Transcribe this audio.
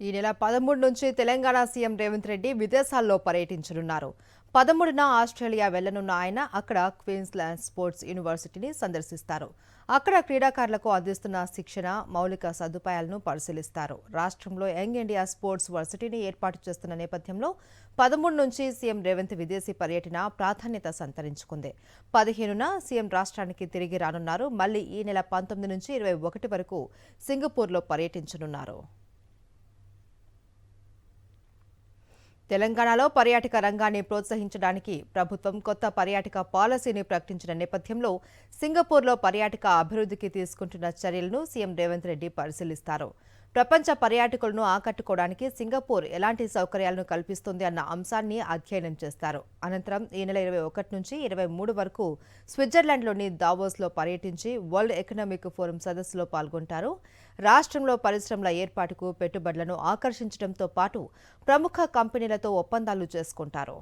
ఈ నెల 13 నుంచి తెలంగాణ సీఎం రేవంత్ రెడ్డి విదేశాల్లో పర్యటించనున్నారు. 13న ఆస్ట్రేలియా వెళ్లనున్న ఆయన అక్కడ క్వీన్స్లాండ్ స్పోర్ట్స్ యూనివర్సిటీని సందర్శిస్తారు. అక్కడ క్రీడాకారులకు అందిస్తున్న శిక్షణ, మౌలిక సదుపాయాలను పరిశీలిస్తారు. రాష్ట్రంలో యంగ్ ఇండియా స్పోర్ట్స్ వర్సిటీని ఏర్పాటు చేస్తున్న నేపథ్యంలో 13 నుంచి సీఎం రేవంత్ విదేశీ పర్యటన ప్రాధాన్యత సంతరించుకుంది. 15న సీఎం రాష్ట్రానికి తిరిగి రానున్నారు. మళ్లీ ఈ నెల 19 నుంచి 21 వరకు సింగపూర్లో పర్యటించనున్నారు. తెలంగాణలో పర్యాటక రంగాన్ని ప్రోత్సహించడానికి ప్రభుత్వం కొత్త పర్యాటక పాలసీని ప్రకటించిన నేపథ్యంలో సింగపూర్లో పర్యాటక అభివృద్ధికి తీసుకుంటున్న చర్యలను సీఎం రేవంత్ రెడ్డి పరిశీలిస్తారు. ప్రపంచ పర్యాటకులను ఆకట్టుకోవడానికి సింగపూర్ ఎలాంటి సౌకర్యాలను కల్పిస్తుంది అన్న అంశాన్ని అధ్యయనం చేస్తారు. అనంతరం ఈ నెల 21 నుంచి 23 వరకు స్విట్జర్లాండ్లోని దావోస్లో పర్యటించి వరల్డ్ ఎకనామిక్ ఫోరం సదస్సులో పాల్గొంటారు. రాష్ట్రంలో పరిశ్రమల ఏర్పాటుకు పెట్టుబడులను ఆకర్షించడంతో పాటు ప్రముఖ కంపెనీలతో ఒప్పందాలు చేసుకుంటారు.